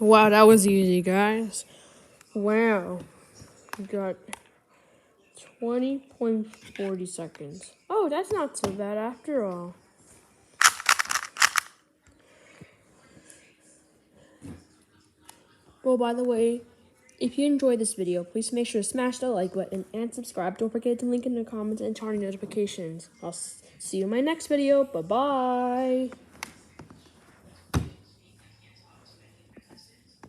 Wow, that was easy, guys. Wow. We got 20.40 seconds. Oh, that's not so bad after all. Well, by the way, if you enjoyed this video, please make sure to smash the like button and subscribe. Don't forget to link in the comments and turn on notifications. I'll see you in my next video. Bye-bye.